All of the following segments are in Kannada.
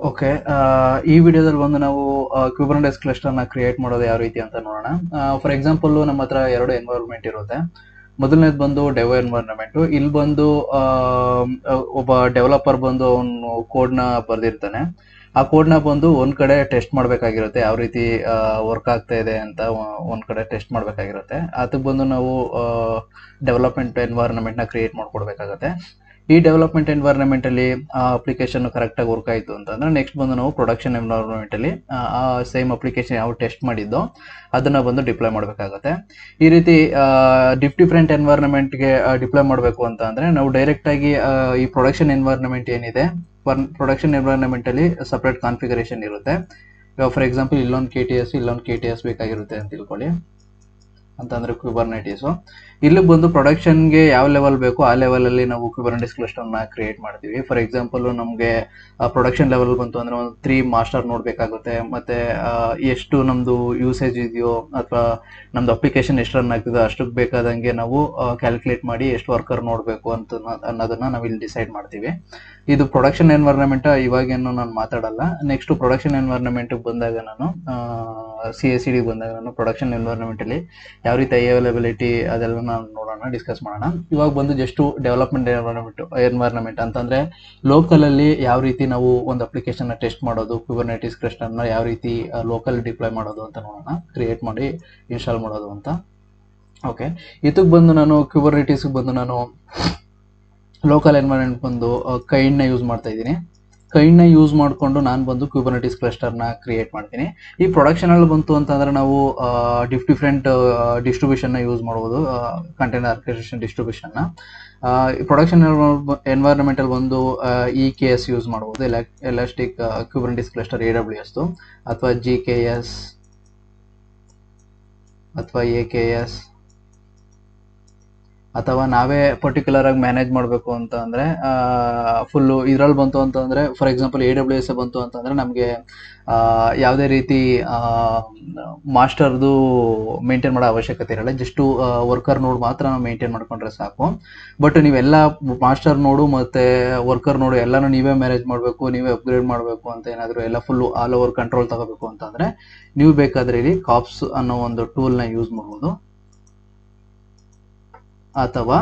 ಓಕೆ. ಈ ವಿಡಿಯೋದಲ್ಲಿ ಬಂದು ನಾವು ಕ್ಯೂಬರ್ನೆಟಿಸ್ ಕ್ಲಸ್ಟರ್ನ ಕ್ರಿಯೇಟ್ ಮಾಡೋದು ಯಾವ ರೀತಿ ಅಂತ ನೋಡೋಣ. ಫಾರ್ ಎಕ್ಸಾಂಪಲ್ ನಮ್ಮ ಹತ್ರ ಎರಡು ಎನ್ವೈರ್ಮೆಂಟ್ ಇರುತ್ತೆ. ಮೊದಲನೇದು ಬಂದು ಡೆವ್ ಎನ್ವೈರ್ಮೆಂಟ್. ಇಲ್ಲಿ ಬಂದು ಒಬ್ಬ ಡೆವಲಪರ್ ಬಂದು ಅವನು ಕೋಡ್ನ ಬರೆದಿರ್ತಾನೆ. ಆ ಕೋಡ್ನ ಬಂದು ಒಂದ್ ಕಡೆ ಟೆಸ್ಟ್ ಮಾಡಬೇಕಾಗಿರುತ್ತೆ, ಯಾವ ರೀತಿ ವರ್ಕ್ ಆಗ್ತಾ ಇದೆ ಅಂತ ಒಂದ್ ಕಡೆ ಟೆಸ್ಟ್ ಮಾಡಬೇಕಾಗಿರುತ್ತೆ. ಅದಕ್ಕೆ ಬಂದು ನಾವು ಡೆವಲಪ್ಮೆಂಟ್ ಎನ್ವೈರ್ಮೆಂಟ್ನ ಕ್ರಿಯೇಟ್ ಮಾಡ್ಕೊಡ್ಬೇಕಾಗತ್ತೆ. ಈ ಡೆವಲಪ್ಮೆಂಟ್ ಎನ್ವೈರ್ಮೆಂಟ್ ಅಲ್ಲಿ ಆ ಅಪ್ಲಿಕೇಶನ್ ಕರೆಕ್ಟ್ ಆಗಿ ವರ್ಕ್ ಆಯಿತು ಅಂತಂದ್ರೆ ನೆಕ್ಸ್ಟ್ ಬಂದು ನಾವು ಪ್ರೊಡಕ್ಷನ್ ಎನ್ವೈರ್ಮೆಂಟ್ ಅಲ್ಲಿ ಆ ಸೇಮ್ ಅಪ್ಲಿಕೇಶನ್ ಯಾವ ಟೆಸ್ಟ್ ಮಾಡಿದ್ದೋ ಅದನ್ನ ಬಂದು ಡಿಪ್ಲಾಯ್ ಮಾಡಬೇಕಾಗುತ್ತೆ. ಈ ರೀತಿ ಡಿಫ್ರೆಂಟ್ ಎನ್ವೈರ್ಮೆಂಟ್ಗೆ ಡಿಪ್ಲಾಯ್ ಮಾಡಬೇಕು ಅಂತ ಅಂದ್ರೆ ನಾವು ಡೈರೆಕ್ಟ್ ಆಗಿ ಈ ಪ್ರೊಡಕ್ಷನ್ ಎನ್ವೈರ್ಮೆಂಟ್ ಏನಿದೆ, ಪ್ರೊಡಕ್ಷನ್ ಎನ್ವೈರ್ಮೆಂಟ್ ಅಲ್ಲಿ ಸಪರೇಟ್ ಕಾನ್ಫಿಗರೇಷನ್ ಇರುತ್ತೆ. ಇವಾಗ ಫಾರ್ ಎಕ್ಸಾಂಪಲ್ ಇಲ್ಲೊಂದು KTS ಇಲ್ಲೊಂದು KTS ಬೇಕಾಗಿರುತ್ತೆ ಅಂತ ತಿಳ್ಕೊಳ್ಳಿ ಅಂತಂದ್ರೆ ಕ್ಯೂಬರ್ನೆಟಿಸ್. ಇಲ್ಲಿ ಬಂದು ಪ್ರೊಡಕ್ಷನ್ಗೆ ಯಾವ ಲೆವೆಲ್ ಬೇಕು ಆ ಲೆವೆಲ್ ಅಲ್ಲಿ ನಾವು ಕ್ಯೂಬರ್ನೆಟಿಸ್ ಕ್ಲಸ್ಟರ್ನ ಕ್ರಿಯೇಟ್ ಮಾಡ್ತೀವಿ. ಫಾರ್ ಎಕ್ಸಾಂಪಲ್ ನಮಗೆ ಪ್ರೊಡಕ್ಷನ್ ಲೆವೆಲ್ ಬಂತು ಅಂದ್ರೆ ಒಂದು 3 ಮಾಸ್ಟರ್ ನೋಡ್ಬೇಕಾಗುತ್ತೆ. ಮತ್ತೆ ಎಷ್ಟು ನಮ್ದು ಯೂಸೇಜ್ ಇದೆಯೋ ಅಥವಾ ನಮ್ದು ಅಪ್ಲಿಕೇಶನ್ ಎಷ್ಟು ರನ್ ಆಗ್ತಿದೆ ಅಷ್ಟಕ್ಕೆ ಬೇಕಾದಂಗೆ ನಾವು ಕ್ಯಾಲ್ಕುಲೇಟ್ ಮಾಡಿ ಎಷ್ಟು ವರ್ಕರ್ ನೋಡಬೇಕು ಅಂತ ಅನ್ನೋದನ್ನ ನಾವು ಇಲ್ಲಿ ಡಿಸೈಡ್ ಮಾಡ್ತೀವಿ. ಇದು ಪ್ರೊಡಕ್ಷನ್ ಎನ್ವೈರ್ಮೆಂಟ್ ಇವಾಗೇನು ನಾನು ಮಾತಾಡಲ್ಲ. ನೆಕ್ಸ್ಟ್ ಪ್ರೊಡಕ್ಷನ್ ಎನ್ವೈರ್ಮೆಂಟ್ ಬಂದಾಗ ನಾನು CI/CD ಬಂದಾಗ ನಾನು ಪ್ರೊಡಕ್ಷನ್ ಎನ್ವೈರ್ಮೆಂಟ್ ಅಲ್ಲಿ ಯಾವ ರೀತಿ ಅವೈಲಬಿಲಿಟಿ ಅದೆಲ್ಲ ನಾವು ನೋಡೋಣ, ಡಿಸ್ಕಸ್ ಮಾಡೋಣ. ಇವಾಗ ಬಂದು ಜಸ್ಟ್ ಡೆವಲಪ್ಮೆಂಟ್ ಎನ್ವೈರ್ಮೆಂಟ್ ಅಂತಂದ್ರೆ ಲೋಕಲ್ ಅಲ್ಲಿ ಯಾವ ರೀತಿ ನಾವು ಒಂದು ಅಪ್ಲಿಕೇಶನ್ ಟೆಸ್ಟ್ ಮಾಡೋದು, ಕ್ಯೂಬರ್ನೆಟಿಸ್ ಕ್ಲಸ್ಟರ್ನ ಯಾವ ರೀತಿ ಲೋಕಲ್ ಡಿಪ್ಲಾಯ್ ಮಾಡೋದು ಅಂತ ನೋಡೋಣ, ಕ್ರಿಯೇಟ್ ಮಾಡಿ ಇನ್ಸ್ಟಾಲ್ ಮಾಡೋದು ಅಂತ. ಓಕೆ, ಇದಕ್ಕೆ ಬಂದು ನಾನು ಕ್ಯೂಬರ್ನೆಟಿಸ್ ಬಂದು ನಾನು ಲೋಕಲ್ ಎನ್ವೈರನ್ಮೆಂಟ್ ಬಂದು ಕೈಂಡ್ನ ಯೂಸ್ ಮಾಡ್ತಾ ಇದ್ದೀನಿ. ಕೈಂಡ್ನ ಯೂಸ್ ಮಾಡಿಕೊಂಡು ನಾನು ಬಂದು ಕ್ಯೂಬರ್ನೆಟಿಸ್ ಕ್ಲಸ್ಟರ್ನ ಕ್ರಿಯೇಟ್ ಮಾಡ್ತೀನಿ. ಈ ಪ್ರೊಡಕ್ಷನ್ ಅಲ್ಲಿ ಬಂತು ಅಂತಂದ್ರೆ ನಾವು ಡಿಫ್ರೆಂಟ್ ಡಿಸ್ಟ್ರಿಬ್ಯೂಷನ್ನ ಯೂಸ್ ಮಾಡ್ಬೋದು, ಕಂಟೈನರ್ ಆರ್ಕೆಸ್ಟ್ರೇಷನ್ ಡಿಸ್ಟ್ರಿಬ್ಯೂಷನ್ನ. ಪ್ರೊಡಕ್ಷನ್ ಎನ್ವೈರನ್ಮೆಂಟ್ ಅಲ್ಲಿ ಬಂದು EKS ಯೂಸ್ ಮಾಡ್ಬೋದು, ಎಲಾಸ್ಟಿಕ್ ಕ್ಯೂಬರ್ನೆಟಿಸ್ ಕ್ಲಸ್ಟರ್ AWS ಅಥವಾ GKS ಅಥವಾ AKS, ಅಥವಾ ನಾವೇ ಪರ್ಟಿಕ್ಯುಲರ್ ಆಗಿ ಮ್ಯಾನೇಜ್ ಮಾಡಬೇಕು ಅಂತ ಅಂದ್ರೆ ಫುಲ್ಲು ಇದ್ರಲ್ಲಿ ಬಂತು ಅಂತಂದ್ರೆ ಫಾರ್ ಎಕ್ಸಾಂಪಲ್ AWS ಬಂತು ಅಂತಂದ್ರೆ ನಮಗೆ ಯಾವುದೇ ರೀತಿ ಮಾಸ್ಟರ್ದು ಮೇಂಟೈನ್ ಮಾಡೋ ಅವಶ್ಯಕತೆ ಇರಲ್ಲ. ಜಸ್ಟ್ ವರ್ಕರ್ ನೋಡ್ ಮಾತ್ರ ನಾವು ಮೇಂಟೈನ್ ಮಾಡ್ಕೊಂಡ್ರೆ ಸಾಕು. ಬಟ್ ನೀವೆಲ್ಲ ಮಾಸ್ಟರ್ ನೋಡು ಮತ್ತೆ ವರ್ಕರ್ ನೋಡು ಎಲ್ಲಾನು ನೀವೇ ಮ್ಯಾನೇಜ್ ಮಾಡಬೇಕು, ನೀವೇ ಅಪ್ಗ್ರೇಡ್ ಮಾಡಬೇಕು ಅಂತ ಏನಾದರೂ ಎಲ್ಲ ಫುಲ್ಲು ಆಲ್ ಓವರ್ ಕಂಟ್ರೋಲ್ ತಗೋಬೇಕು ಅಂತಂದ್ರೆ ನೀವು ಬೇಕಾದ್ರೆ ಇಲ್ಲಿ ಕಾಪ್ಸ್ ಅನ್ನೋ ಒಂದು ಟೂಲ್ನ ಯೂಸ್ ಮಾಡ್ಬೋದು, ಅಥವಾ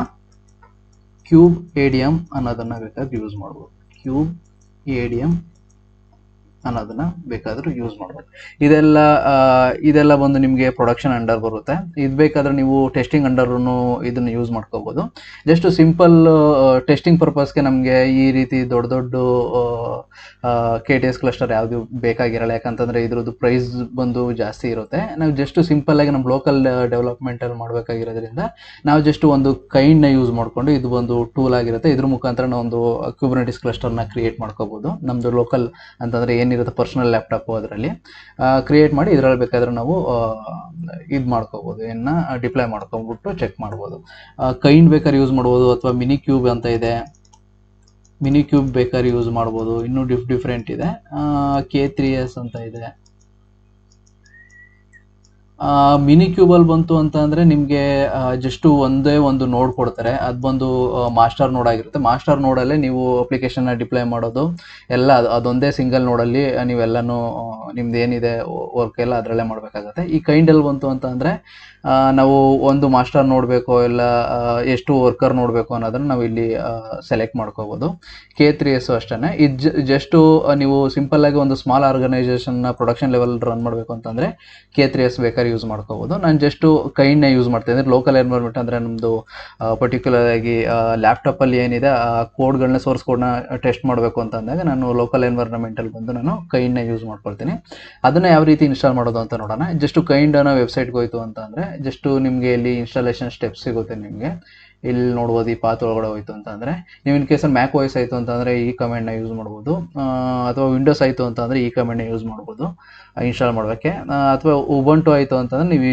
ಕ್ಯೂಬ್ ADM ಅನ್ನೋದನ್ನ ಬೇಕಾದ್ರೆ ಯೂಸ್ ಮಾಡ್ಬೋದು. ಕ್ಯೂಬ್ ADM ಅನ್ನೋದನ್ನ ಬೇಕಾದ್ರೂ ಯೂಸ್ ಮಾಡ್ಬೋದು. ಇದೆಲ್ಲ ಬಂದು ನಿಮಗೆ ಪ್ರೊಡಕ್ಷನ್ ಅಂಡರ್ ಬರುತ್ತೆ. ಇದು ಬೇಕಾದ್ರೆ ನೀವು ಟೆಸ್ಟಿಂಗ್ ಅಂಡರ್ನು ಇದನ್ನ ಯೂಸ್ ಮಾಡ್ಕೋಬಹುದು. ಜಸ್ಟ್ ಸಿಂಪಲ್ ಟೆಸ್ಟಿಂಗ್ ಪರ್ಪಸ್ಗೆ ನಮಗೆ ಈ ರೀತಿ ದೊಡ್ಡ ದೊಡ್ಡ KTS ಕ್ಲಸ್ಟರ್ ಯಾವುದು ಬೇಕಾಗಿರಲ್ಲ, ಯಾಕಂತಂದ್ರೆ ಇದ್ರದ್ದು ಪ್ರೈಸ್ ಬಂದು ಜಾಸ್ತಿ ಇರುತ್ತೆ. ನಾವು ಜಸ್ಟ್ ಸಿಂಪಲ್ ಆಗಿ ನಮ್ಮ ಲೋಕಲ್ ಡೆವಲಪ್ಮೆಂಟ್ ಅಲ್ಲಿ ಮಾಡಬೇಕಾಗಿರೋದ್ರಿಂದ ನಾವು ಜಸ್ಟ್ ಒಂದು ಕೈಂಡ್ನ ಯೂಸ್ ಮಾಡ್ಕೊಂಡು ಇದು ಒಂದು ಟೂಲ್ ಆಗಿರುತ್ತೆ. ಇದ್ರ ಮುಖಾಂತರ ನಾವು ಒಂದು ಕ್ಯೂಬರ್ನೆಟಿಸ್ ಕ್ಲಸ್ಟರ್ನ ಕ್ರಿಯೇಟ್ ಮಾಡ್ಕೋಬಹುದು. ನಮ್ದು ಲೋಕಲ್ ಅಂತಂದ್ರೆ ಏನಿರುತ್ತೆ ಪರ್ಸನಲ್ ಲ್ಯಾಪ್ಟಾಪ್ ಅದರಲ್ಲಿ ಕ್ರಿಯೇಟ್ ಮಾಡಿ ಇದರಲ್ಲಿ ಬೇಕಾದ್ರೆ ನಾವು ಇದು ಮಾಡ್ಕೋಬಹುದು, ಡಿಪ್ಲಾಯ್ ಮಾಡ್ಕೊಂಡ್ಬಿಟ್ಟು ಚೆಕ್ ಮಾಡ್ಬೋದು. ಕೈಂಡ್ ಬೇಕಾದ್ರೆ ಯೂಸ್ ಮಾಡ್ಬೋದು, ಅಥವಾ ಮಿನಿ ಕ್ಯೂಬ್ ಅಂತ ಇದೆ, ಮಿನಿ ಕ್ಯೂಬ್ ಬೇಕಾದ್ರೆ ಯೂಸ್ ಮಾಡ್ಬೋದು. ಇನ್ನೂ ಡಿಫ್ರೆಂಟ್ ಇದೆ, K3S ಅಂತ ಇದೆ. ಮಿನಿ ಕ್ಯೂಬಲ್ ಬಂತು ಅಂತ ಅಂದ್ರೆ ನಿಮಗೆ ಜಸ್ಟ್ ಒಂದೇ ಒಂದು ನೋಡ್ ಕೊಡ್ತಾರೆ, ಅದು ಬಂದು ಮಾಸ್ಟರ್ ನೋಡ್ ಆಗಿರುತ್ತೆ. ಮಾಸ್ಟರ್ ನೋಡಲ್ಲೇ ನೀವು ಅಪ್ಲಿಕೇಶನ್ ಡಿಪ್ಲಾಯ್ ಮಾಡೋದು ಎಲ್ಲ ಅದೊಂದೇ ಸಿಂಗಲ್ ನೋಡಲ್ಲಿ ನೀವೆಲ್ಲಾನು ನಿಮ್ದು ಏನಿದೆ ವರ್ಕ್ ಎಲ್ಲ ಅದರಲ್ಲೇ ಮಾಡಬೇಕಾಗತ್ತೆ. ಈ ಕೈಂಡಲ್ಲಿ ಬಂತು ಅಂತ ಅಂದ್ರೆ ನಾವು ಒಂದು ಮಾಸ್ಟರ್ ನೋಡಬೇಕು ಇಲ್ಲ ಎಷ್ಟು ವರ್ಕರ್ ನೋಡಬೇಕು ಅನ್ನೋದನ್ನ ನಾವು ಇಲ್ಲಿ ಸೆಲೆಕ್ಟ್ ಮಾಡ್ಕೋಬಹುದು. K3S ಅಷ್ಟೇ. ಇದು ಜಸ್ಟ್ ನೀವು ಸಿಂಪಲ್ ಆಗಿ ಒಂದು ಸ್ಮಾಲ್ ಆರ್ಗನೈಸೇಷನ್ನ ಪ್ರೊಡಕ್ಷನ್ ಲೆವೆಲ್ ರನ್ ಮಾಡಬೇಕು ಅಂತಂದ್ರೆ K3S ಬೇಕಾದ್ರೆ ಯೂಸ್ ಮಾಡ್ಕೋಬಹುದು. ನಾನು ಜಸ್ಟ್ ಕೈಂಡ್ನ ಯೂಸ್ ಮಾಡ್ತೀನಿ. ಅಂದ್ರೆ ಲೋಕಲ್ ಎನ್ವೈರ್ಮೆಂಟ್ ಅಂದ್ರೆ ನಮ್ಮದು ಪರ್ಟಿಕ್ಯುಲರ್ ಆಗಿ ಲ್ಯಾಪ್ಟಾಪ್ ಅಲ್ಲಿ ಏನಿದೆ ಆ ಕೋಡ್ಗಳನ್ನ ಸೋರ್ಸ್ ಕೋಡ್ನ ಟೆಸ್ಟ್ ಮಾಡಬೇಕು ಅಂತ ಅಂದಾಗ ನಾನು ಲೋಕಲ್ ಎನ್ವೈರ್ಮೆಂಟ್ ಅಲ್ಲಿ ಬಂದು ನಾನು ಕೈಂಡ್ನ ಯೂಸ್ ಮಾಡ್ಕೊಳ್ತೀನಿ. ಅದನ್ನ ಯಾವ ರೀತಿ ಇನ್ಸ್ಟಾಲ್ ಮಾಡೋದು ಅಂತ ನೋಡೋಣ. ಜಸ್ಟ್ ಕೈಂಡ್ ಅನ್ನೋ ವೆಬ್ಸೈಟ್ಗೆ ಹೋಯ್ತು ಅಂತ ಅಂದ್ರೆ ಜಸ್ಟ್ ನಿಮಗೆ ಇಲ್ಲಿ ಇನ್ಸ್ಟಾಲೇಷನ್ ಸ್ಟೆಪ್ಸ್ ಸಿಗುತ್ತೆ. ನಿಮಗೆ ಇಲ್ಲಿ ನೋಡ್ಬೋದು, ಈ ಪಾತ್ ಒಳಗಡೆ ಹೋಯ್ತು ಅಂತಂದ್ರೆ ನೀವು ಇನ್ ಕೇಸ್ ಮ್ಯಾಕ್ OS ಆಯಿತು ಅಂತಂದ್ರೆ ಈ ಕಮೆಂಟ್ನ ಯೂಸ್ ಮಾಡ್ಬೋದು, ಅಥವಾ ವಿಂಡೋಸ್ ಆಯಿತು ಅಂತಂದ್ರೆ ಈ ಕಮೆಂಟ್ನ ಯೂಸ್ ಮಾಡ್ಬೋದು ಇನ್ಸ್ಟಾಲ್ ಮಾಡೋಕ್ಕೆ. ಅಥವಾ ಉಬಂಟು ಆಯಿತು ಅಂತಂದ್ರೆ ನೀವು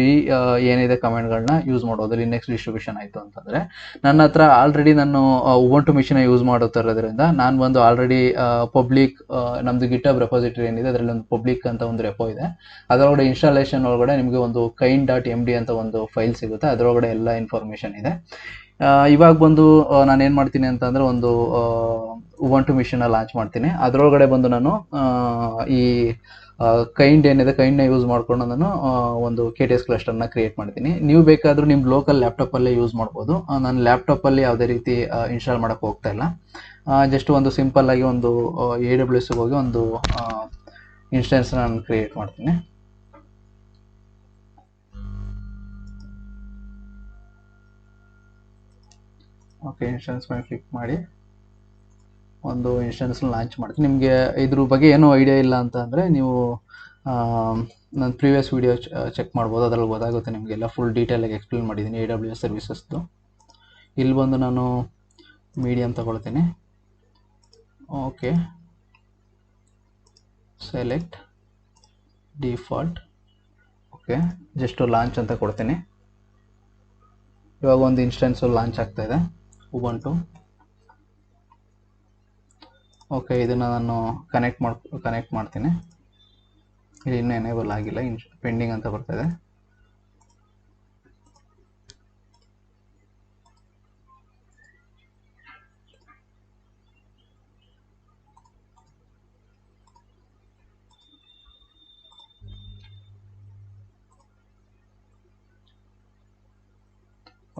ಏನಿದೆ ಕಮೆಂಟ್ಗಳನ್ನ ಯೂಸ್ ಮಾಡ್ಬೋದು. ಲಿನಕ್ಸ್ ಡಿಸ್ಟ್ರಿಬ್ಯೂಷನ್ ಆಯಿತು ಅಂತಂದರೆ ನನ್ನ ಹತ್ರ ಆಲ್ರೆಡಿ ನಾನು ಉಬಂಟು ಮಿಷಿನ್ ಯೂಸ್ ಮಾಡುತ್ತಿರೋದ್ರಿಂದ ನಾನು ಬಂದು ಆಲ್ರೆಡಿ ಪಬ್ಲಿಕ್ ನಮ್ಮದು ಗಿಟಬ್ ರೆಪೋಸಿಟರಿ ಏನಿದೆ ಅದರಲ್ಲಿ ಒಂದು ಪಬ್ಲಿಕ್ ಅಂತ ಒಂದು ರೆಪೋ ಇದೆ. ಅದರೊಳಗಡೆ ಇನ್ಸ್ಟಾಲೇಷನ್ ಒಳಗಡೆ ನಿಮಗೆ ಒಂದು kind.md ಅಂತ ಒಂದು ಫೈಲ್ ಸಿಗುತ್ತೆ. ಅದರೊಳಗಡೆ ಎಲ್ಲ ಇನ್ಫಾರ್ಮೇಷನ್ ಇದೆ. ಇವಾಗ ಬಂದು ನಾನು ಏನು ಮಾಡ್ತೀನಿ ಅಂತಂದರೆ ಒಂದು ಉಬಂಟು ಮಿಷನ್ನ ಲಾಂಚ್ ಮಾಡ್ತೀನಿ. ಅದರೊಳಗಡೆ ಬಂದು ನಾನು ಈ ಕೈಂಡ್ ಏನಿದೆ ಕೈಂಡ್ನ ಯೂಸ್ ಮಾಡಿಕೊಂಡು ನಾನು ಒಂದು KTS ಕ್ಲಸ್ಟರ್ನ ಕ್ರಿಯೇಟ್ ಮಾಡ್ತೀನಿ. ನೀವು ಬೇಕಾದರೂ ನಿಮ್ಮ ಲೋಕಲ್ ಲ್ಯಾಪ್ಟಾಪಲ್ಲೇ ಯೂಸ್ ಮಾಡ್ಬೋದು. ನಾನು ಲ್ಯಾಪ್ಟಾಪಲ್ಲಿ ಯಾವುದೇ ರೀತಿ ಇನ್ಸ್ಟಾಲ್ ಮಾಡೋಕ್ಕೆ ಹೋಗ್ತಾ ಇಲ್ಲ. ಜಸ್ಟ್ ಒಂದು ಸಿಂಪಲ್ಲಾಗಿ ಒಂದು AWS ಹೋಗಿ ಒಂದು ಇನ್ಸ್ಟೆನ್ಸ್ನ ನಾನು ಕ್ರಿಯೇಟ್ ಮಾಡ್ತೀನಿ. ಓಕೆ, ಇನ್ಸ್ಟೆನ್ಸ್ ಮೇಲೆ ಕ್ಲಿಕ್ ಮಾಡಿ ಒಂದು ಇನ್ಸ್ಟೆನ್ಸ್ನ ಲಾಂಚ್ ಮಾಡ್ತೀನಿ. ನಿಮಗೆ ಇದ್ರ ಬಗ್ಗೆ ಏನೂ ಐಡಿಯಾ ಇಲ್ಲ ಅಂತ ಅಂದರೆ ನೀವು ನನ್ನ ಪ್ರೀವಿಯಸ್ ವೀಡಿಯೋ ಚೆಕ್ ಮಾಡ್ಬೋದು. ಅದರಲ್ಲಿ ಗೊತ್ತಾಗುತ್ತೆ ನಿಮಗೆಲ್ಲ ಫುಲ್ ಡೀಟೇಲಾಗಿ ಎಕ್ಸ್ಪ್ಲೇನ್ ಮಾಡಿದ್ದೀನಿ AWS ಸರ್ವಿಸಸ್ದು. ಇಲ್ಲಿ ಬಂದು ನಾನು ಮೀಡಿಯಮ್ ತಗೊಳ್ತೀನಿ. Okay, select default. Okay, just launch ಅಂತ ಕೊಡ್ತೀನಿ. ಇವಾಗ ಒಂದು ಇನ್ಸ್ಟೆನ್ಸು ಲಾಂಚ್ ಆಗ್ತಾ ಇದೆ ಉಬಂಟು. ಓಕೆ, ಇದನ್ನು ನಾನು ಕನೆಕ್ಟ್ ಮಾಡ್ತೀನಿ. ಇದು ಇನ್ನೂ ಎನೇಬಲ್ ಆಗಿಲ್ಲ, ಪೆಂಡಿಂಗ್ ಅಂತ ಬರ್ತಾಯಿದೆ.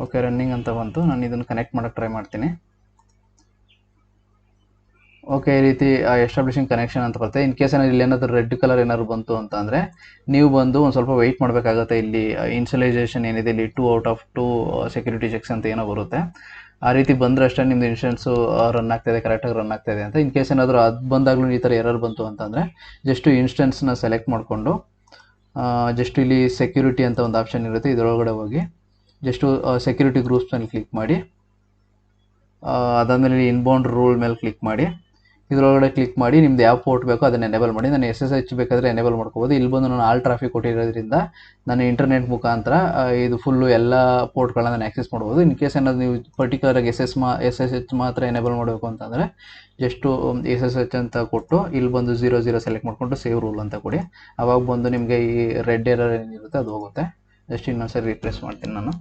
ಓಕೆ, ರನ್ನಿಂಗ್ ಅಂತ ಬಂತು. ನಾನು ಇದನ್ನು ಕನೆಕ್ಟ್ ಮಾಡೋಕ್ಕೆ ಟ್ರೈ ಮಾಡ್ತೀನಿ. ಓಕೆ, ಈ ರೀತಿ ಎಸ್ಟಾಬ್ಲಿಷಿಂಗ್ ಕನೆಕ್ಷನ್ ಅಂತ ಬರುತ್ತೆ. ಇನ್ ಕೇಸ್ ಏನಾದ್ರು ಇಲ್ಲಿ ಏನಾದರೂ ರೆಡ್ ಕಲರ್ ಏನಾದ್ರು ಬಂತು ಅಂತ ಅಂದರೆ ನೀವು ಬಂದು ಒಂದು ಸ್ವಲ್ಪ ವೆಯ್ಟ್ ಮಾಡಬೇಕಾಗುತ್ತೆ. ಇಲ್ಲಿ ಇನ್ಸಲೈಸೇಷನ್ ಏನಿದೆ ಇಲ್ಲಿ 2 out of 2 ಸೆಕ್ಯೂರಿಟಿ ಚೆಕ್ಸ್ ಅಂತ ಏನೋ ಬರುತ್ತೆ. ಆ ರೀತಿ ಬಂದರೆ ಅಷ್ಟೇ ನಿಮ್ಮದು ಇನ್ಸ್ಟೆನ್ಸು ರನ್ ಆಗ್ತಾಯಿದೆ, ಕರೆಕ್ಟಾಗಿ ರನ್ ಆಗ್ತಾಯಿದೆ ಅಂತ. ಇನ್ ಕೇಸ್ ಏನಾದರೂ ಅದು ಬಂದಾಗಲೂ ಈ ಥರ ಎರರ್ ಬಂತು ಅಂತಂದರೆ ಜಸ್ಟ್ ಇನ್ಸ್ಟೆನ್ಸ್ನ ಸೆಲೆಕ್ಟ್ ಮಾಡಿಕೊಂಡು ಜಸ್ಟ್ ಇಲ್ಲಿ ಸೆಕ್ಯೂರಿಟಿ ಅಂತ ಒಂದು ಆಪ್ಷನ್ ಇರುತ್ತೆ, ಇದರೊಳಗಡೆ ಹೋಗಿ ಜಸ್ಟು ಸೆಕ್ಯೂರಿಟಿ ಗ್ರೂಪ್ಸ್ ಮೇಲೆ ಕ್ಲಿಕ್ ಮಾಡಿ, ಅದಾದಮೇಲೆ ಇನ್ಬೌಂಡ್ ರೂಲ್ ಮೇಲೆ ಕ್ಲಿಕ್ ಮಾಡಿ, ಇದರೊಳಗಡೆ ಕ್ಲಿಕ್ ಮಾಡಿ ನಿಮ್ದು ಯಾವ ಪೋರ್ಟ್ ಬೇಕೋ ಅದನ್ನು ಎನೇಬಲ್ ಮಾಡಿ. ನಾನು SSH ಬೇಕಾದರೆ ಎನೇಬಲ್ ಮಾಡ್ಕೋಬೋದು. ಇಲ್ಲಿ ಬಂದು ನಾನು ಆಲ್ ಟ್ರಾಫಿಕ್ ಕೊಟ್ಟಿರೋದ್ರಿಂದ ನಾನು ಇಂಟರ್ನೆಟ್ ಮುಖಾಂತರ ಇದು ಫುಲ್ಲು ಎಲ್ಲ ಪೋರ್ಟ್ಗಳನ್ನ ನಾನು ಆ್ಯಕ್ಸೆಸ್ ಮಾಡ್ಬೋದು. ಇನ್ ಕೇಸ್ ಏನಾದ್ರು ನೀವು ಪರ್ಟಿಕ್ಯುಲರಾಗಿ SSH ಮಾತ್ರ ಎನೇಬಲ್ ಮಾಡಬೇಕು ಅಂತಂದರೆ ಜಸ್ಟು SSH ಅಂತ ಕೊಟ್ಟು ಇಲ್ಲಿ ಬಂದು 00 ಸೆಲೆಕ್ಟ್ ಮಾಡಿಕೊಂಡು ಸೇವ್ ರೂಲ್ ಅಂತ ಕೊಡಿ. ಆವಾಗ ಬಂದು ನಿಮಗೆ ಈ ರೆಡ್ ಎರರ್ ಏನಿರುತ್ತೆ ಅದು ಹೋಗುತ್ತೆ. ಜಸ್ಟ್ ಇನ್ನೊಂದ್ಸರಿ ರಿಪ್ಲೇಸ್ ಮಾಡ್ತೀನಿ ನಾನು.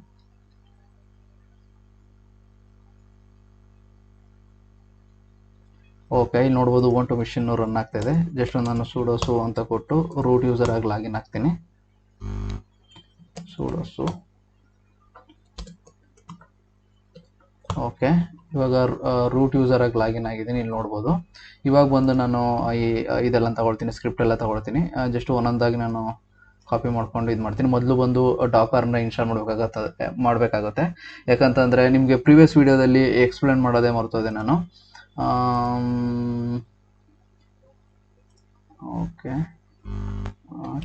ಓಕೆ, ಇಲ್ಲಿ ನೋಡ್ಬೋದು ಉಬಂಟು ಮಿಷನ್ನು ರನ್ ಆಗ್ತಾಯಿದೆ. ಜಸ್ಟ್ ನಾನು ಸುಡೋಸು ಅಂತ ಕೊಟ್ಟು ರೂಟ್ ಯೂಸರ್ ಆಗಿ ಲಾಗಿನ್ ಆಗ್ತೀನಿ. ಸುಡೋಸು. ಓಕೆ, ಇವಾಗ ರೂಟ್ ಯೂಸರ್ ಆಗಿ ಲಾಗಿನ್ ಆಗಿದ್ದೀನಿ. ಇಲ್ಲಿ ನೋಡ್ಬೋದು. ಇವಾಗ ಬಂದು ನಾನು ಇದೆಲ್ಲ ತಗೊಳ್ತೀನಿ, ಸ್ಕ್ರಿಪ್ಟ್ ಎಲ್ಲ ತಗೊಳ್ತೀನಿ. ಜಸ್ಟ್ ಒಂದೊಂದಾಗಿ ನಾನು ಕಾಪಿ ಮಾಡ್ಕೊಂಡು ಇದು ಮಾಡ್ತೀನಿ. ಮೊದಲು ಬಂದು ಡಾಕರ್ನ ಇನ್ಸ್ಟಾಲ್ ಮಾಡಬೇಕಾಗುತ್ತೆ. ಯಾಕಂತಂದರೆ ನಿಮಗೆ ಪ್ರೀವಿಯಸ್ ವೀಡಿಯೋದಲ್ಲಿ ಎಕ್ಸ್ಪ್ಲೇನ್ ಮಾಡೋದೇ ಮರ್ತೋದೆ ನಾನು. Okay,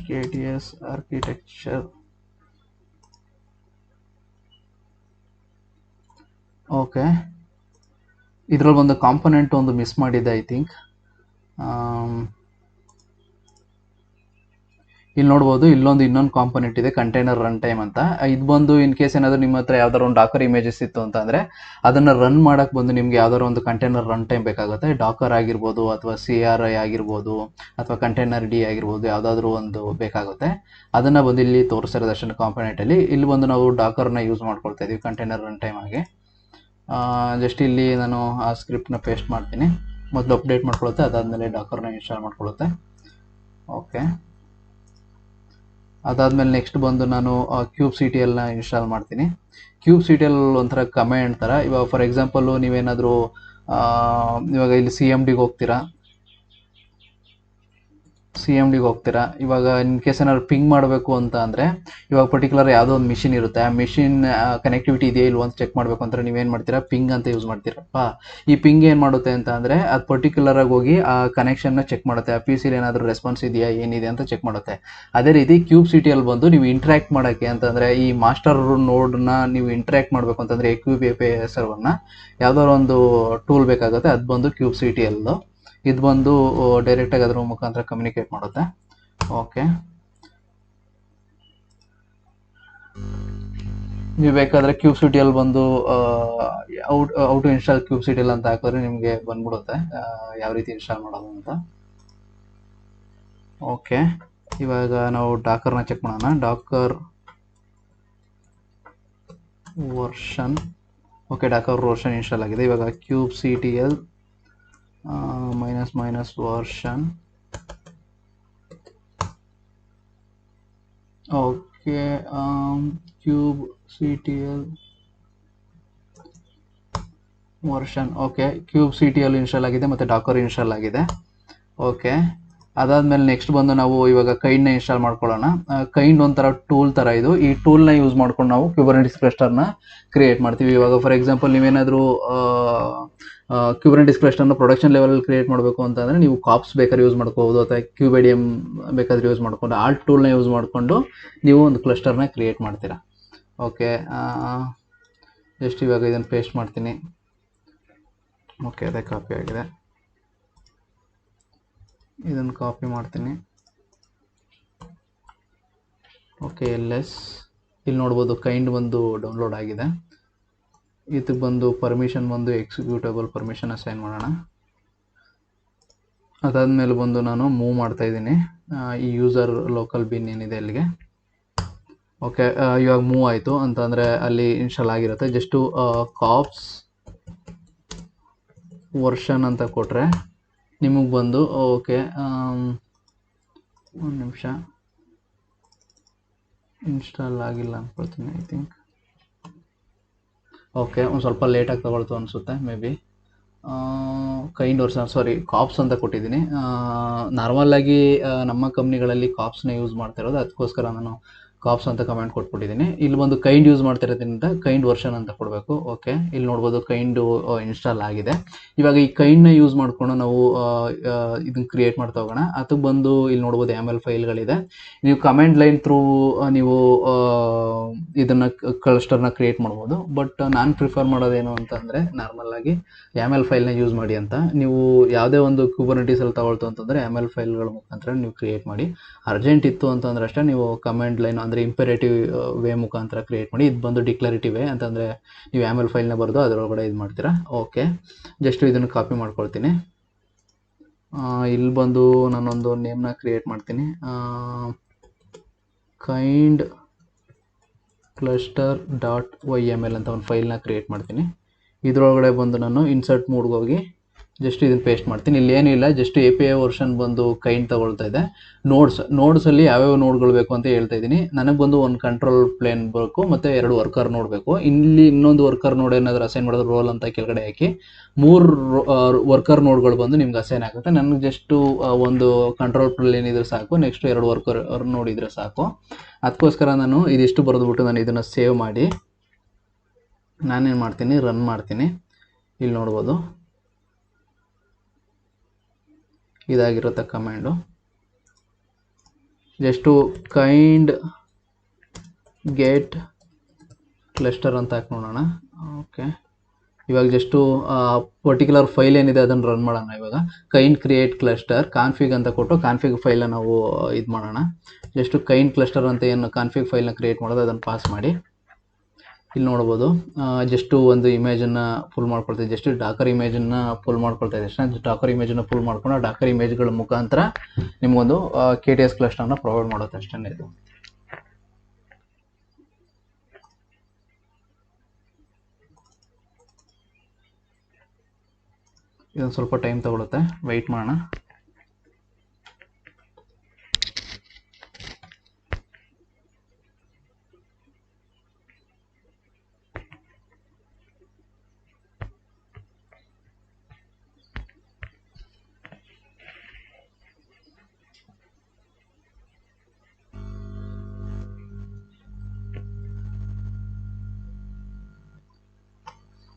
KTS architecture. ಓಕೆ, ಇದರಲ್ಲಿ ಒಂದು ಕಾಂಪೊನೆಂಟ್ ಒಂದು ಮಿಸ್ ಮಾಡಿದ್ದೆ ಐ ಥಿಂಕ್. ಇಲ್ಲಿ ನೋಡ್ಬೋದು, ಇಲ್ಲೊಂದು ಇನ್ನೊಂದು ಕಾಂಪೊನೆಂಟ್ ಇದೆ ಕಂಟೈನರ್ ರನ್ ಟೈಮ್ ಅಂತ. ಇದು ಬಂದು ಇನ್ ಕೇಸ್ ಏನಾದರೂ ನಿಮ್ಮ ಹತ್ರ ಯಾವ್ದಾದ್ರು ಒಂದು ಡಾಕರ್ ಇಮೇಜಸ್ ಇತ್ತು ಅಂತಂದರೆ ಅದನ್ನು ರನ್ ಮಾಡೋಕ್ಕೆ ಬಂದು ನಿಮಗೆ ಯಾವ್ದಾದ್ರು ಒಂದು ಕಂಟೈನರ್ ರನ್ ಟೈಮ್ ಬೇಕಾಗುತ್ತೆ. ಡಾಕರ್ ಆಗಿರ್ಬೋದು ಅಥವಾ CRI ಆಗಿರ್ಬೋದು ಅಥವಾ ಕಂಟೈನರ್ D ಆಗಿರ್ಬೋದು, ಯಾವುದಾದ್ರೂ ಒಂದು ಬೇಕಾಗುತ್ತೆ. ಅದನ್ನು ಬಂದು ಇಲ್ಲಿ ತೋರಿಸಿರೋದು ಅಷ್ಟೇ ಕಾಂಪೊನೆಂಟಲ್ಲಿ. ಇಲ್ಲಿ ಬಂದು ನಾವು ಡಾಕರ್ನ ಯೂಸ್ ಮಾಡ್ಕೊಳ್ತಾ ಇದ್ದೀವಿ ಕಂಟೈನರ್ ರನ್ ಟೈಮ್ ಆಗಿ. ಜಸ್ಟ್ ಇಲ್ಲಿ ನಾನು ಆ ಸ್ಕ್ರಿಪ್ಟ್ನ ಪೇಸ್ಟ್ ಮಾಡ್ತೀನಿ. ಮೊದಲು ಅಪ್ಡೇಟ್ ಮಾಡ್ಕೊಳುತ್ತೆ, ಅದಾದಮೇಲೆ ಡಾಕರ್ನ ಇನ್ಸ್ಟಾಲ್ ಮಾಡ್ಕೊಳುತ್ತೆ. ಓಕೆ, ಅದಾದಮೇಲೆ ನೆಕ್ಸ್ಟ್ ಬಂದು ನಾನು kubectl ಇನ್ಸ್ಟಾಲ್ ಮಾಡ್ತೀನಿ. kubectl ಒಂಥರ ಕಮಾಂಡ್ ಥರ. ಇವಾಗ ಫಾರ್ ಎಕ್ಸಾಂಪಲ್ಲು ನೀವೇನಾದರೂ ಇವಾಗ ಇಲ್ಲಿ CMDಗೆ ಹೋಗ್ತೀರಾ, ಇವಾಗ ಇನ್ ಕೇಸ್ ಏನಾದ್ರು ಪಿಂಗ್ ಮಾಡಬೇಕು ಅಂತ ಅಂದರೆ ಇವಾಗ ಪರ್ಟಿಕ್ಯುಲರ್ ಯಾವುದೋ ಒಂದು ಮಿಷಿನ್ ಇರುತ್ತೆ, ಆ ಮಿಷಿನ್ ಕನೆಕ್ಟಿವಿಟಿ ಇದೆಯಾ ಇಲ್ವ ಅಂತ ಚೆಕ್ ಮಾಡಬೇಕು ಅಂದರೆ ನೀವೇನು ಮಾಡ್ತೀರಾ, ಪಿಂಗ್ ಅಂತ ಯೂಸ್ ಮಾಡ್ತೀರಪ್ಪ. ಈ ಪಿಂಗ್ ಏನು ಮಾಡುತ್ತೆ ಅಂತ ಅಂದರೆ ಅದು ಪರ್ಟಿಕ್ಯುಲರಾಗಿ ಹೋಗಿ ಆ ಕನೆಕ್ಷನ್ನ ಚೆಕ್ ಮಾಡುತ್ತೆ, ಆ PC ಏನಾದರೂ ರೆಸ್ಪಾನ್ಸ್ ಇದೆಯಾ ಏನಿದೆ ಅಂತ ಚೆಕ್ ಮಾಡುತ್ತೆ. ಅದೇ ರೀತಿ kubectl ಬಂದು ನೀವು ಇಂಟ್ರ್ಯಾಕ್ಟ್ ಮಾಡೋಕ್ಕೆ ಅಂತಂದರೆ ಈ ಮಾಸ್ಟರ್ ನೋಡ್ನ ನೀವು ಇಂಟ್ರ್ಯಾಕ್ಟ್ ಮಾಡಬೇಕು ಅಂತಂದರೆ API ಸರ್ವರ್ನ ಯಾವುದಾದ್ರು ಒಂದು ಟೂಲ್ ಬೇಕಾಗುತ್ತೆ. ಅದು ಬಂದು kubectl. ಇದು ಬಂದು ಡೈರೆಕ್ಟಾಗಿ ಅದ್ರ ಮುಖಾಂತರ ಕಮ್ಯುನಿಕೇಟ್ ಮಾಡುತ್ತೆ. ಓಕೆ, ನೀವು ಬೇಕಾದರೆ kubectl ಬಂದು ಔಟ್ ಟು ಇನ್ಸ್ಟಾಲ್ kubectl ಅಂತ ಹಾಕಿದ್ರೆ ನಿಮಗೆ ಬಂದ್ಬಿಡುತ್ತೆ ಯಾವ ರೀತಿ ಇನ್ಸ್ಟಾಲ್ ಮಾಡೋದು ಅಂತ. ಓಕೆ, ಇವಾಗ ನಾವು ಡಾಕರ್ನ ಚೆಕ್ ಮಾಡೋಣ. Dakar version okay, Dakar version install ಆಗಿದೆ. ಇವಾಗ kubectl -- version. Okay, kubectl version. Okay, kubectl install ಆಗಿದೆ ಮತ್ತು ಡಾಕರ್ ಇನ್ಸ್ಟಾಲ್ ಆಗಿದೆ. ಓಕೆ, ಅದಾದಮೇಲೆ ನೆಕ್ಸ್ಟ್ ಬಂದು ನಾವು ಇವಾಗ ಕೈಂಡ್ನ ಇನ್ಸ್ಟಾಲ್ ಮಾಡ್ಕೊಳ್ಳೋಣ. ಕೈಂಡ್ ಒಂಥರ ಟೂಲ್ ಥರ ಇದು. ಈ ಟೂಲ್ನ ಯೂಸ್ ಮಾಡ್ಕೊಂಡು ನಾವು ಕ್ಯೂಬರ್ನೆಟಿಸ್ ಕ್ಲಸ್ಟರ್ನ ಕ್ರಿಯೇಟ್ ಮಾಡ್ತೀವಿ. ಇವಾಗ ಫಾರ್ ಎಕ್ಸಾಂಪಲ್ ನೀವೇನಾದರೂ ಕ್ಯೂಬರ್ನೆಟಿಸ್ ಕ್ಲಸ್ಟರ್ನ ಪ್ರೊಡಕ್ಷನ್ ಲೆವೆಲಲ್ಲಿ ಕ್ರಿಯೇಟ್ ಮಾಡಬೇಕು ಅಂತಂದರೆ ನೀವು ಕಾಪ್ಸ್ ಬೇಕಾದ್ರೆ ಯೂಸ್ ಮಾಡ್ಕೋಬೋದು, ಅಥವಾ ಕ್ಯೂಬೆಡಿಯಮ್ ಬೇಕಾದ್ರೆ ಯೂಸ್ ಮಾಡ್ಕೊಂಡು ಆ ಟೂಲ್ನ ಯೂಸ್ ಮಾಡಿಕೊಂಡು ನೀವು ಒಂದು ಕ್ಲಸ್ಟರ್ನ ಕ್ರಿಯೇಟ್ ಮಾಡ್ತೀರಾ. ಓಕೆ, ಜಸ್ಟ್ ಇವಾಗ ಇದನ್ನು ಪೇಸ್ಟ್ ಮಾಡ್ತೀನಿ. ಓಕೆ, ಅದೇ ಕಾಪಿ ಆಗಿದೆ. ಇದನ್ನು ಕಾಪಿ ಮಾಡ್ತೀನಿ. ಓಕೆ, ಇಲ್ಲಿ ನೋಡ್ಬೋದು ಕೈಂಡ್ ಒಂದು ಡೌನ್ಲೋಡ್ ಆಗಿದೆ. ಇದಕ್ಕೆ ಬಂದು ಪರ್ಮಿಷನ್ ಬಂದು ಎಕ್ಸಿಕ್ಯೂಟಬಲ್ ಪರ್ಮಿಷನ್ ಅಸೈನ್ ಮಾಡೋಣ. ಅದಾದಮೇಲೆ ಬಂದು ನಾನು ಮೂವ್ ಮಾಡ್ತಾ ಇದ್ದೀನಿ ಈ ಯೂಸರ್ ಲೋಕಲ್ ಬಿನ್ ಏನಿದೆ ಅಲ್ಲಿಗೆ. ಓಕೆ, ಇವಾಗ ಮೂವ್ ಆಯಿತು ಅಂತಂದರೆ ಅಲ್ಲಿ ಇನ್ಸ್ಟಾಲ್ ಆಗಿರುತ್ತೆ. ಜಸ್ಟು ಕಾಪ್ಸ್ ವರ್ಷನ್ ಅಂತ ಕೊಟ್ಟರೆ ನಿಮಗೆ ಬಂದು ಓಕೆ, ಒಂದು ನಿಮಿಷ, ಇನ್ಸ್ಟಾಲ್ ಆಗಿಲ್ಲ ಅಂದ್ಕೊಳ್ತೀನಿ ಐ ಥಿಂಕ್. ಓಕೆ, ಒಂದು ಸ್ವಲ್ಪ ಲೇಟಾಗಿ ತಗೊಳ್ತು ಅನಿಸುತ್ತೆ may be. Kind version, sorry, cops ಅಂತ ಕೊಟ್ಟಿದ್ದೀನಿ. ನಾರ್ಮಲಾಗಿ ನಮ್ಮ ಕಂಪ್ನಿಗಳಲ್ಲಿ ಕಾಪ್ಸ್ನ ಯೂಸ್ ಮಾಡ್ತಾ ಇರೋದು, ಅದಕ್ಕೋಸ್ಕರ ನಾನು ಕಾಪ್ಸ್ ಅಂತ ಕಮೆಂಟ್ ಕೊಟ್ಬಿಟ್ಟಿದ್ದೀನಿ. ಇಲ್ಲಿ ಬಂದು ಕೈಂಡ್ ಯೂಸ್ ಮಾಡ್ತಿರೋದ್ರಿಂದ ಕೈಂಡ್ ವರ್ಷನ್ ಅಂತ ಕೊಡಬೇಕು. ಓಕೆ, ಇಲ್ಲಿ ನೋಡ್ಬೋದು ಕೈಂಡು ಇನ್ಸ್ಟಾಲ್ ಆಗಿದೆ. ಇವಾಗ ಈ ಕೈಂಡ್ನ ಯೂಸ್ ಮಾಡಿಕೊಂಡು ನಾವು ಇದನ್ನ ಕ್ರಿಯೇಟ್ ಮಾಡ್ತಾ ಹೋಗೋಣ. ಅದಕ್ಕೆ ಬಂದು ಇಲ್ಲಿ ನೋಡ್ಬೋದು YAML ಫೈಲ್ಗಳಿದೆ. ನೀವು ಕಮೆಂಟ್ ಲೈನ್ ಥ್ರೂ ನೀವು ಇದನ್ನು ಕ್ಲಸ್ಟರ್ನ ಕ್ರಿಯೇಟ್ ಮಾಡ್ಬೋದು. ಬಟ್ ನಾನು ಪ್ರಿಫರ್ ಮಾಡೋದೇನು ಅಂತಂದರೆ ನಾರ್ಮಲಾಗಿ YAML ಫೈಲ್ನ ಯೂಸ್ ಮಾಡಿ ಅಂತ. ನೀವು ಯಾವುದೇ ಒಂದು ಕ್ಯೂಬರ್ನೆಟಿಸಲ್ಲಿ ತಗೊಳ್ತು ಅಂತಂದರೆ YAML ಫೈಲ್ಗಳ ಮುಖಾಂತರ ನೀವು ಕ್ರಿಯೇಟ್ ಮಾಡಿ. ಅರ್ಜೆಂಟ್ ಇತ್ತು ಅಂತಂದ್ರೆ ಅಷ್ಟೇ ನೀವು ಕಮೆಂಟ್ ಲೈನ್ ಅಂದರೆ ಇಂಪೆರೇಟಿವ್ ವೇ ಮುಖಾಂತರ ಕ್ರಿಯೇಟ್ ಮಾಡಿ. ಇದು ಬಂದು ಡಿಕ್ಲರೇಟಿವ್ ವೇ ಅಂತಂದರೆ ನೀವು YAML ಫೈಲ್ನ ಬರೆದು ಅದರೊಳಗಡೆ ಇದು ಮಾಡ್ತೀರಾ. ಓಕೆ, ಜಸ್ಟ್ ಇದನ್ನು ಕಾಪಿ ಮಾಡ್ಕೊಳ್ತೀನಿ. ಇಲ್ಲಿ ಬಂದು ನಾನೊಂದು ನೇಮ್ನ ಕ್ರಿಯೇಟ್ ಮಾಡ್ತೀನಿ. ಕೈಂಡ್ ಕ್ಲಸ್ಟರ್ .yml ಅಂತ ಒಂದು ಫೈಲ್ನ ಕ್ರಿಯೇಟ್ ಮಾಡ್ತೀನಿ. ಇದರೊಳಗಡೆ ಬಂದು ನಾನು ಇನ್ಸರ್ಟ್ ಮೋಡ್ಗೆ ಹೋಗಿ ಜಸ್ಟ್ ಇದನ್ನು ಪೇಸ್ಟ್ ಮಾಡ್ತೀನಿ. ಇಲ್ಲಿ ಏನಿಲ್ಲ, ಜಸ್ಟ್ API ವರ್ಷನ್ ಬಂದು ಕೈಂಡ್ ತಗೊಳ್ತಾ ಇದೆ. ನೋಡ್ಸಲ್ಲಿ ಯಾವ್ಯಾವ ನೋಡ್ಗಳು ಬೇಕು ಅಂತ ಹೇಳ್ತಾ ಇದ್ದೀನಿ. ನನಗೆ ಬಂದು ಒಂದು ಕಂಟ್ರೋಲ್ ಪ್ಲೇನ್ ಬೇಕು ಮತ್ತು 2 ವರ್ಕರ್ ನೋಡಬೇಕು. ಇಲ್ಲಿ ಇನ್ನೊಂದು ವರ್ಕರ್ ನೋಡ್ ಏನಾದರೂ ಅಸೈನ್ ಮಾಡೋದು ರೋಲ್ ಅಂತ ಕೆಳಗಡೆ ಹಾಕಿ 3 ವರ್ಕರ್ ನೋಡ್ಗಳು ಬಂದು ನಿಮ್ಗೆ ಅಸೈನ್ ಆಗುತ್ತೆ. ನನಗೆ ಜಸ್ಟು ಒಂದು ಕಂಟ್ರೋಲ್ ಪ್ಲೇನ್ ಇದ್ರೆ ಸಾಕು, ನೆಕ್ಸ್ಟ್ 2 ವರ್ಕರ್ ನೋಡಿದರೆ ಸಾಕು. ಅದಕ್ಕೋಸ್ಕರ ನಾನು ಇದಿಷ್ಟು ಬರೆದ್ಬಿಟ್ಟು ನಾನು ಇದನ್ನು ಸೇವ್ ಮಾಡಿ ನಾನೇನು ಮಾಡ್ತೀನಿ, ರನ್ ಮಾಡ್ತೀನಿ. ಇಲ್ಲಿ ನೋಡ್ಬೋದು ಇದಾಗಿರುತ್ತೆ command. Just kind get cluster ಅಂತ ಹಾಕಿ ನೋಡೋಣ. ಓಕೆ, ಇವಾಗ ಜಸ್ಟು ಪರ್ಟಿಕ್ಯುಲರ್ ಫೈಲ್ ಏನಿದೆ ಅದನ್ನು ರನ್ ಮಾಡೋಣ. ಇವಾಗ ಕೈಂಡ್ ಕ್ರಿಯೇಟ್ ಕ್ಲಸ್ಟರ್ ಕಾನ್ಫಿಗ್ ಅಂತ ಕೊಟ್ಟು ಕಾನ್ಫಿಗ್ ಫೈಲನ್ನು ನಾವು ಇದು ಮಾಡೋಣ. ಜಸ್ಟು ಕೈಂಡ್ ಕ್ಲಸ್ಟರ್ ಅಂತ ಏನು ಕಾನ್ಫಿಗ್ ಫೈಲ್ನ ಕ್ರಿಯೇಟ್ ಮಾಡೋದು ಅದನ್ನು ಪಾಸ್ ಮಾಡಿ. ಇಲ್ಲಿ ನೋಡ್ಬೋದು ಜಸ್ಟು ಒಂದು ಇಮೇಜನ್ನು ಫುಲ್ ಮಾಡ್ಕೊಳ್ತೀವಿ. ಜಸ್ಟ್ ಡಾಕರ್ ಇಮೇಜನ್ನು ಫುಲ್ ಮಾಡ್ಕೊಳ್ತಾ ಇದೆ ಅಷ್ಟೇ. ಡಾಕರ್ ಇಮೇಜನ್ನು ಫುಲ್ ಮಾಡ್ಕೊಂಡು ಡಾಕರ್ ಇಮೇಜ್ಗಳ ಮುಖಾಂತರ ನಿಮಗೊಂದು KTS ಕ್ಲಸ್ಟರ್ನ ಪ್ರೊವೈಡ್ ಮಾಡುತ್ತೆ ಅಷ್ಟೇ ಇದು. ಇದೊಂದು ಸ್ವಲ್ಪ ಟೈಮ್ ತಗೊಳುತ್ತೆ, ವೆಯ್ಟ್ ಮಾಡೋಣ.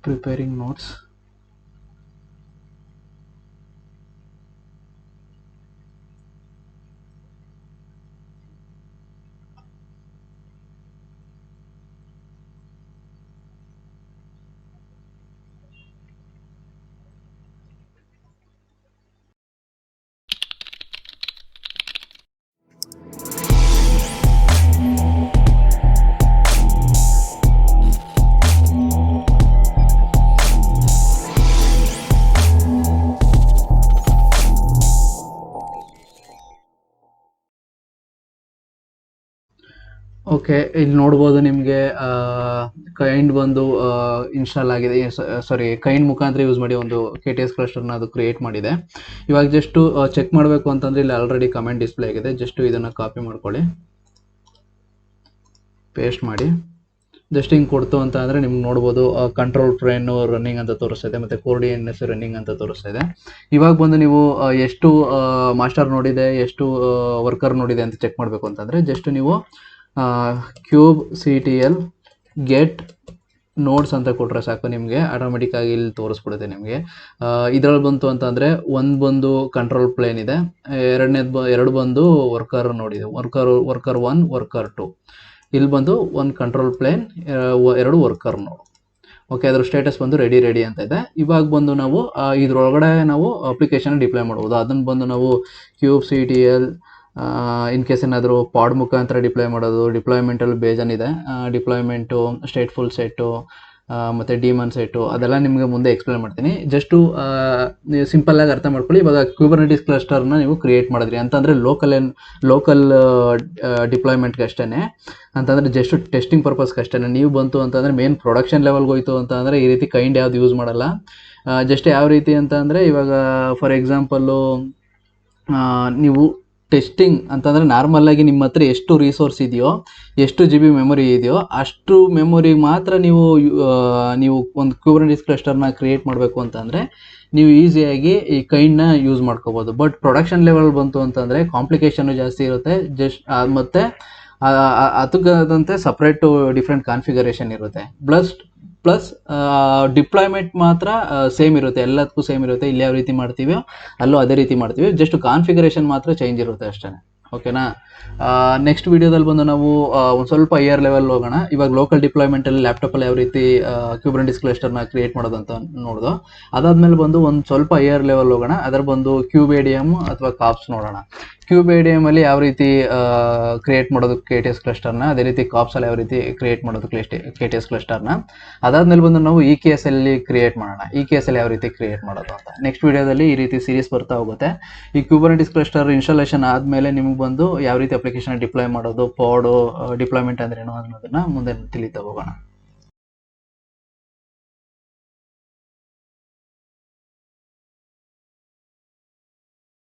Preparing notes. ಓಕೆ, ಇಲ್ಲಿ ನೋಡ್ಬೋದು ನಿಮಗೆ ಕೈಂಡ್ ಬಂದು ಇನ್ಸ್ಟಾಲ್ ಆಗಿದೆ. ಸಾರಿ, ಕೈಂಡ್ ಮುಖಾಂತರ ಯೂಸ್ ಮಾಡಿ ಒಂದು KTS ಕ್ಲಸ್ಟರ್ನ ಅದು ಕ್ರಿಯೇಟ್ ಮಾಡಿದೆ. ಇವಾಗ ಜಸ್ಟು ಚೆಕ್ ಮಾಡಬೇಕು ಅಂತಂದರೆ ಇಲ್ಲಿ ಆಲ್ರೆಡಿ ಕಮೆಂಟ್ ಡಿಸ್ಪ್ಲೇ ಆಗಿದೆ. ಜಸ್ಟು ಇದನ್ನು ಕಾಪಿ ಮಾಡ್ಕೊಳ್ಳಿ, ಪೇಸ್ಟ್ ಮಾಡಿ. ಜಸ್ಟ್ ಹಿಂಗೆ ಕೊಡ್ತು ಅಂತ ಅಂದರೆ ನಿಮ್ಗೆ ನೋಡ್ಬೋದು ಕಂಟ್ರೋಲ್ ಟ್ರೈನ್ ರನ್ನಿಂಗ್ ಅಂತ ತೋರಿಸ್ತಾ ಇದೆ, ಮತ್ತು ಕೋರ್ DNS ರನ್ನಿಂಗ್ ಅಂತ ತೋರಿಸ್ತಾ ಇದೆ. ಇವಾಗ ಬಂದು ನೀವು ಎಷ್ಟು ಮಾಸ್ಟರ್ ನೋಡಿದೆ, ಎಷ್ಟು ವರ್ಕರ್ ನೋಡಿದೆ ಅಂತ ಚೆಕ್ ಮಾಡಬೇಕು ಅಂತಂದರೆ ಜಸ್ಟ್ ನೀವು kubectl ಗೆಟ್ ನೋಡ್ಸ್ ಅಂತ ಕೊಟ್ಟರೆ ಸಾಕು, ನಿಮಗೆ ಆಟೋಮೆಟಿಕ್ಕಾಗಿ ಇಲ್ಲಿ ತೋರಿಸ್ಬಿಡುತ್ತೆ. ನಿಮಗೆ ಇದರಲ್ಲಿ ಬಂತು ಅಂತಂದರೆ ಒಂದು ಬಂದು ಕಂಟ್ರೋಲ್ ಪ್ಲೇನ್ ಇದೆ, ಎರಡು ಬಂದು ವರ್ಕರ್ ನೋಡಿದೆ, ವರ್ಕರ್ 1 ವರ್ಕರ್ 2. ಇಲ್ಲಿ ಬಂದು ಒಂದು ಕಂಟ್ರೋಲ್ ಪ್ಲೇನ್, ಎರಡು ವರ್ಕರ್ ನೋಡು. ಓಕೆ, ಅದರ ಸ್ಟೇಟಸ್ ಬಂದು ರೆಡಿ ಅಂತ ಇದೆ. ಇವಾಗ ಬಂದು ನಾವು ಇದರೊಳಗಡೆ ನಾವು ಅಪ್ಲಿಕೇಶನ್ ಡಿಪ್ಲಾಯ್ ಮಾಡ್ಬೋದು. ಅದನ್ನು ಬಂದು ನಾವು kubectl ಇನ್ ಕೇಸ್ ಏನಾದರೂ ಪಾಡ್ ಮುಖಾಂತರ ಡಿಪ್ಲಾಯ್ ಮಾಡೋದು, ಡಿಪ್ಲಾಯ್ಮೆಂಟಲ್ಲಿ ಬೇಜಾನ್ ಇದೆ. ಡಿಪ್ಲಾಯ್ಮೆಂಟು, ಸ್ಟೇಟ್ಫುಲ್ ಸೆಟ್ಟು ಮತ್ತು ಡಿಮನ್ ಸೆಟ್ಟು, ಅದೆಲ್ಲ ನಿಮಗೆ ಮುಂದೆ ಎಕ್ಸ್ಪ್ಲೇನ್ ಮಾಡ್ತೀನಿ. ಜಸ್ಟು ನೀವು ಸಿಂಪಲ್ಲಾಗಿ ಅರ್ಥ ಮಾಡ್ಕೊಳ್ಳಿ. ಇವಾಗ Kubernetes ಕ್ಲಸ್ಟರ್ನ ನೀವು ಕ್ರಿಯೇಟ್ ಮಾಡಿದ್ರಿ ಅಂತಂದರೆ ಲೋಕಲ್ ಡಿಪ್ಲಾಯ್ಮೆಂಟ್ಗೆ ಅಷ್ಟೇ, ಅಂತಂದರೆ ಜಸ್ಟ್ ಟೆಸ್ಟಿಂಗ್ ಪರ್ಪಸ್ಗೆ ಅಷ್ಟೇ. ನೀವು ಬಂತು ಅಂತಂದರೆ ಮೇನ್ ಪ್ರೊಡಕ್ಷನ್ ಲೆವೆಲ್ಗೆ ಹೋಯ್ತು ಅಂತಂದರೆ ಈ ರೀತಿ ಕೈಂಡ್ ಯಾವ್ದು ಯೂಸ್ ಮಾಡಲ್ಲ. ಜಸ್ಟ್ ಯಾವ ರೀತಿ ಅಂತ ಅಂದರೆ ಇವಾಗ ಫಾರ್ ಎಕ್ಸಾಂಪಲ್ಲು ನೀವು ಟೆಸ್ಟಿಂಗ್ ಅಂತಂದರೆ ನಾರ್ಮಲಾಗಿ ನಿಮ್ಮ ಹತ್ರ ಎಷ್ಟು ರಿಸೋರ್ಸ್ ಇದೆಯೋ, ಎಷ್ಟು GB ಮೆಮೊರಿ ಇದೆಯೋ ಅಷ್ಟು ಮೆಮೊರಿಗೆ ಮಾತ್ರ ನೀವು ಒಂದು Kubernetes ಕ್ಲಸ್ಟರ್ನ ಕ್ರಿಯೇಟ್ ಮಾಡಬೇಕು ಅಂತಂದರೆ ನೀವು ಈಸಿಯಾಗಿ ಈ ಕೈಂಡ್ನ ಯೂಸ್ ಮಾಡ್ಕೋಬೋದು. ಬಟ್ ಪ್ರೊಡಕ್ಷನ್ ಲೆವೆಲ್ ಬಂತು ಅಂತಂದರೆ ಕಾಂಪ್ಲಿಕೇಶನ್ನು ಜಾಸ್ತಿ ಇರುತ್ತೆ. ಮತ್ತು ಅದಕ್ಕಂತೆ ಸಪ್ರೇಟು ಡಿಫ್ರೆಂಟ್ ಕಾನ್ಫಿಗರೇಷನ್ ಇರುತ್ತೆ. ಪ್ಲಸ್ ಡಿಪ್ಲಾಯ್ಮೆಂಟ್ ಮಾತ್ರ ಸೇಮ್ ಇರುತ್ತೆ, ಎಲ್ಲದಕ್ಕೂ ಸೇಮ್ ಇರುತ್ತೆ. ಇಲ್ಲಿ ಯಾವ ರೀತಿ ಮಾಡ್ತೀವಿ ಅಲ್ಲೂ ಅದೇ ರೀತಿ ಮಾಡ್ತೀವಿ, ಜಸ್ಟ್ ಕಾನ್ಫಿಗರೇಷನ್ ಮಾತ್ರ ಚೇಂಜ್ ಇರುತ್ತೆ ಅಷ್ಟೇ. ಓಕೆನಾ? ನೆಕ್ಸ್ಟ್ ವೀಡಿಯೋದಲ್ಲಿ ಬಂದು ನಾವು ಒಂದು ಸ್ವಲ್ಪ ಹೈಯರ್ ಲೆವೆಲ್ ಹೋಗೋಣ. ಇವಾಗ ಲೋಕಲ್ ಡಿಪ್ಲಾಯ್ಮೆಂಟಲ್ಲಿ ಲ್ಯಾಪ್ಟಾಪಲ್ಲಿ ಯಾವ ರೀತಿ Kubernetes ಕ್ಲಸ್ಟರ್ನ ಕ್ರಿಯೇಟ್ ಮಾಡೋದಂತ ನೋಡ್ದು. ಅದಾದಮೇಲೆ ಬಂದು ಒಂದು ಸ್ವಲ್ಪ ಹೈಯರ್ ಲೆವೆಲ್ ಹೋಗೋಣ. ಅದರ ಬಂದು KubeADM ಅಥವಾ ಕಾಪ್ಸ್ ನೋಡೋಣ. KubeADM ಅಲ್ಲಿ ಯಾವ ರೀತಿ ಕ್ರಿಯೇಟ್ ಮಾಡೋದು KTS ಕ್ಲಸ್ಟರ್ನ, ಅದೇ ರೀತಿ ಕಾಪ್ಸಲ್ಲಿ ಯಾವ ರೀತಿ ಕ್ರಿಯೇಟ್ ಮಾಡೋದು KTS ಕ್ಲಸ್ಟರ್ನ. ಅದಾದಮೇಲೆ ಬಂದು ನಾವು EKS ಅಲ್ಲಿ ಕ್ರಿಯೇಟ್ ಮಾಡೋಣ, EKS ಅಲ್ಲಿ ಯಾವ ರೀತಿ ಕ್ರಿಯೇಟ್ ಮಾಡೋದು ಅಂತ. ನೆಕ್ಸ್ಟ್ ವೀಡಿಯೋದಲ್ಲಿ ಈ ರೀತಿ ಸೀರೀಸ್ ಬರ್ತಾ ಹೋಗುತ್ತೆ. ಈ Kubernetes ಕ್ಲಸ್ಟರ್ ಇನ್ಸ್ಟಾಲೇಷನ್ ಆದಮೇಲೆ ನಿಮ್ಗೆ ಬಂದು ಯಾವ ರೀತಿ ಅಪ್ಲಿಕೇಶನ್ ಡಿಪ್ಲಾಯ್ ಮಾಡೋದು, ಪಾಡು ಡಿಪ್ಲಾಯ್ಮೆಂಟ್ ಅಂದ್ರೇನು ಅನ್ನೋದನ್ನು ಮುಂದೆ ತಿಳಿತಾ ಹೋಗೋಣ.